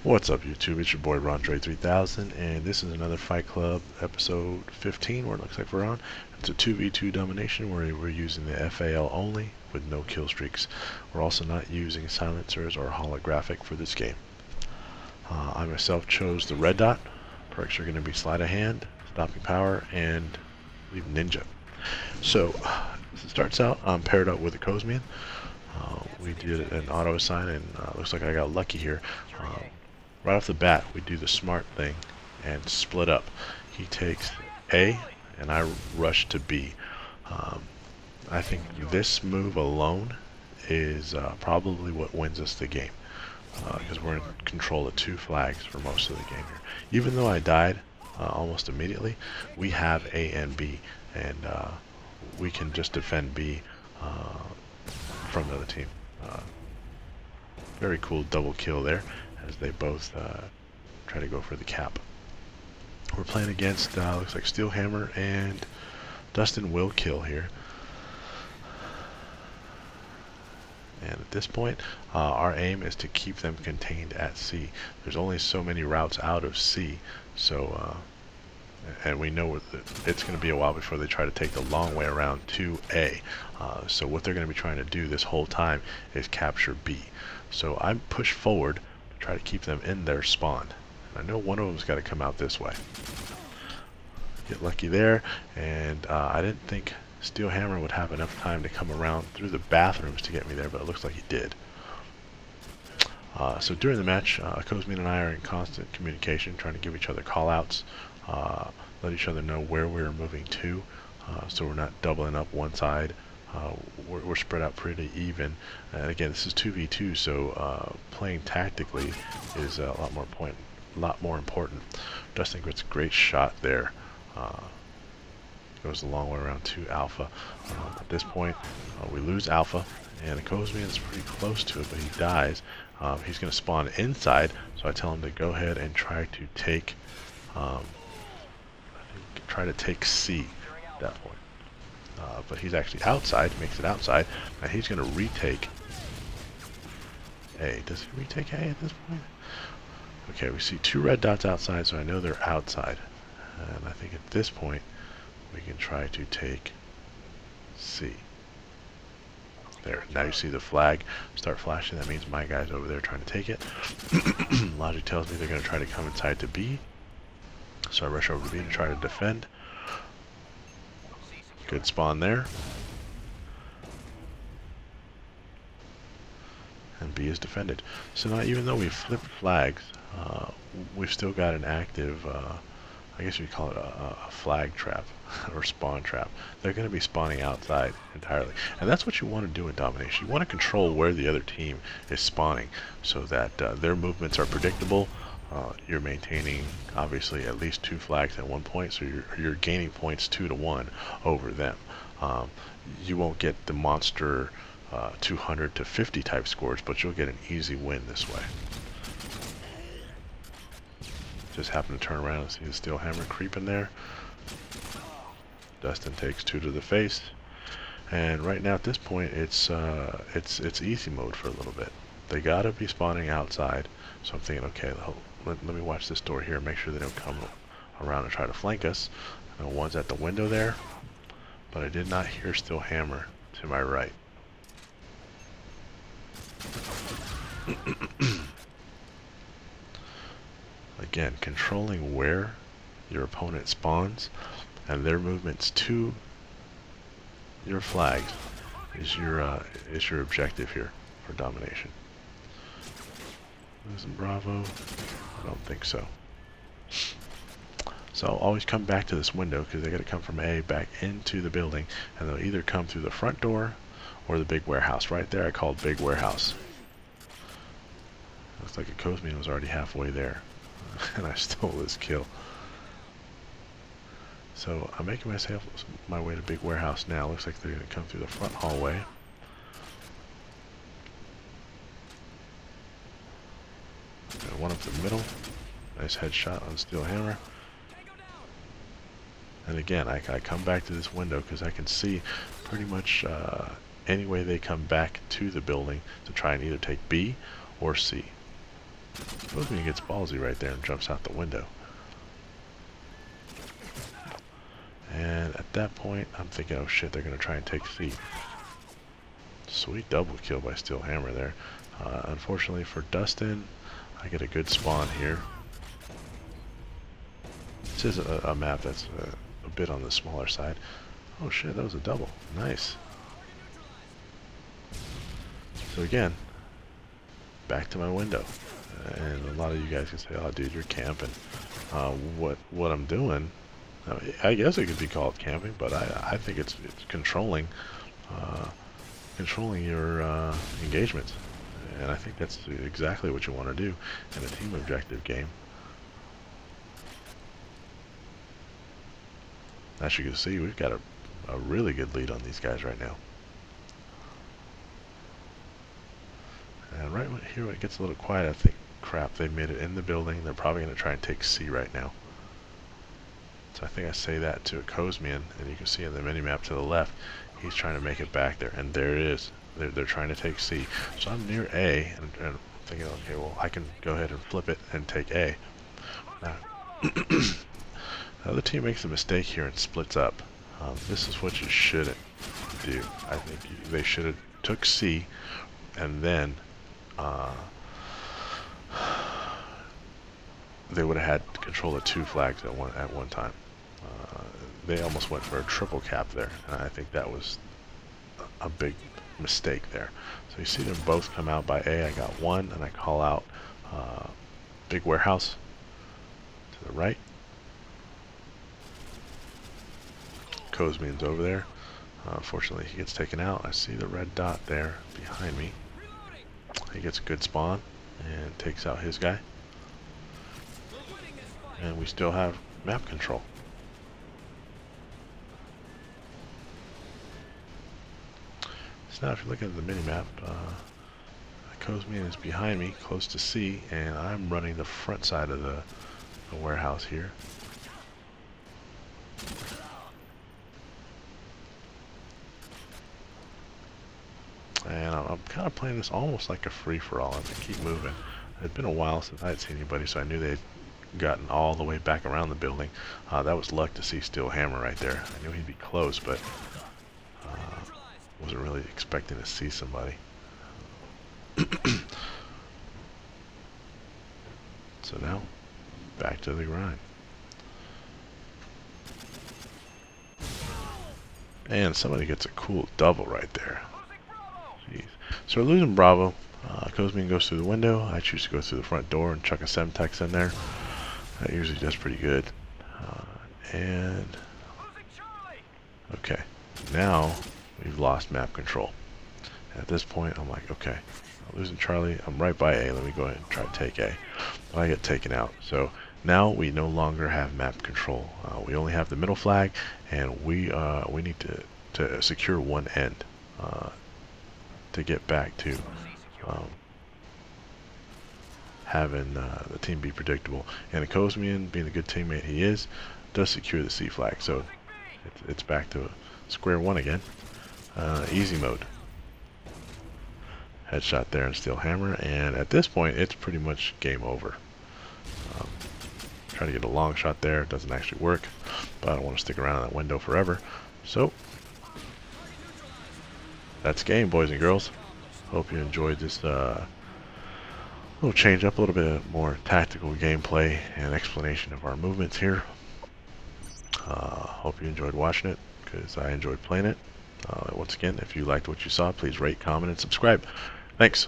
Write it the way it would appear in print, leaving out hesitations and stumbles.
What's up YouTube, it's your boy Rondre3000 and this is another Fight Club episode 15 where it looks like we're on. It's a 2v2 domination where we're using the FAL only with no kill streaks. We're also not using silencers or holographic for this game. I myself chose the red dot. Perks are going to be sleight of hand, stopping power, and I believe ninja. So as it starts out, I'm paired up with Akosmian. We did an auto assign and looks like I got lucky here. Right off the bat, we do the smart thing and split up. He takes A, and I rush to B. I think this move alone is probably what wins us the game, because we're in control of 2 flags for most of the game here. Even though I died almost immediately, we have A and B, and we can just defend B from the other team. Very cool double kill there, as they both try to go for the cap. We're playing against, looks like Steelhammer and Dustin will kill here. And at this point, our aim is to keep them contained at C. There's only so many routes out of C, so and we know it's going to be a while before they try to take the long way around to A. So what they're going to be trying to do this whole time is capture B. So I'm pushed forward to try to keep them in their spawn. I know one of them's got to come out this way. Get lucky there, and I didn't think Steelhammer would have enough time to come around through the bathrooms to get me there, but it looks like he did. So during the match, Akosmian and I are in constant communication, trying to give each other call-outs, let each other know where we're moving to, so we're not doubling up one side. We're spread out pretty even, and again, this is 2v2, so playing tactically is a lot more important. Dustin gets a great shot there. Goes a long way around to Alpha. At this point, we lose Alpha, and Akosmian is pretty close to it, but he dies. He's going to spawn inside, so I tell him to go ahead and try to take C at that point. But he's actually outside, makes it outside, and he's going to retake A. Does he retake A at this point? Okay, we see 2 red dots outside, so I know they're outside. And I think at this point, we can try to take C. There, now you see the flag start flashing. That means my guy's over there trying to take it. Logic tells me they're going to try to come inside to B. So I rush over to B to try to defend. Good spawn there. And B is defended. So now, even though we flipped flags, we've still got an active, I guess you'd call it a flag trap or spawn trap. They're going to be spawning outside entirely. And that's what you want to do in Domination. You want to control where the other team is spawning so that their movements are predictable. You're maintaining, obviously, at least 2 flags at one point, so you're gaining points 2-1 over them. You won't get the monster 200 to 50 type scores, but you'll get an easy win this way. Just happen to turn around and see the Steelhammer creeping there. Dustin takes 2 to the face, and right now at this point it's easy mode for a little bit. They gotta be spawning outside, so I'm thinking, okay, let me watch this door here and make sure they don't come around and try to flank us. I know one's at the window there, but I did not hear Steelhammer to my right. Again, controlling where your opponent spawns and their movements to your flags is your objective here for Domination. Losing Bravo? I don't think so. So I'll always come back to this window because they got to come from A back into the building, and they'll either come through the front door or the big warehouse. Right there I called big warehouse. Looks like Akosmian was already halfway there. And I stole this kill. So I'm making my way to big warehouse now. Looks like they're going to come through the front hallway. Got one up the middle. Nice headshot on Steelhammer. And again, I come back to this window because I can see pretty much any way they come back to the building to try and either take B or C. Akosmian gets ballsy right there and jumps out the window. And at that point, I'm thinking, oh shit, they're going to try and take C. Sweet double kill by Steel Hammer there. Unfortunately for Dustin, I get a good spawn here. This is a map that's a bit on the smaller side. Oh shit, that was a double. Nice. So again, back to my window. And a lot of you guys can say, oh dude, you're camping. What I'm doing, I guess it could be called camping, but I think it's controlling your engagements. And I think that's exactly what you want to do in a team objective game. As you can see, we've got a really good lead on these guys right now. And right here when it gets a little quiet, I think, crap, they made it in the building. They're probably going to try and take C right now. So I think I say that to Akosmian, and you can see in the minimap to the left, he's trying to make it back there. And there it is. They're trying to take C. So I'm near A, and I'm thinking, okay, well, I can go ahead and flip it and take A. Now, the other team makes a mistake here and splits up. This is what you shouldn't do. I think they should have took C, and then they would have had control of 2 flags at one time. They almost went for a triple cap there, and I think that was a big mistake there. So you see them both come out by A. I got one, and I call out big warehouse to the right. Akosmian's over there. Unfortunately, he gets taken out. I see the red dot there behind me. He gets a good spawn and takes out his guy. And we still have map control. So now if you look at the minimap, Akosmian is behind me, close to C, and I'm running the front side of the warehouse here. And I'm kind of playing this almost like a free-for-all. I'm going to keep moving. It had been a while since I had seen anybody, so I knew they'd gotten all the way back around the building. That was luck to see Steel Hammer right there. I knew he'd be close, but wasn't really expecting to see somebody. So now, back to the grind. And somebody gets a cool double right there. Jeez. So we're losing Bravo. Akosmian goes through the window. I choose to go through the front door and chuck a Semtex in there. That usually does pretty good. And okay, now we've lost map control. At this point, I'm like, okay, I'm losing Charlie. I'm right by A. Let me go ahead and try to take A. But I get taken out. So now we no longer have map control. We only have the middle flag, and we need to secure one end to get back to having the team be predictable. And Akosmian, being the good teammate he is, does secure the C flag. So it's back to square one again. Easy mode. Headshot there and Steel Hammer, and at this point it's pretty much game over. Trying to get a long shot there, it doesn't actually work, but I don't want to stick around in that window forever. So that's game, boys and girls. Hope you enjoyed this little change up, a little bit more tactical gameplay and explanation of our movements here. Hope you enjoyed watching it, because I enjoyed playing it. Once again, if you liked what you saw, please rate, comment, and subscribe. Thanks.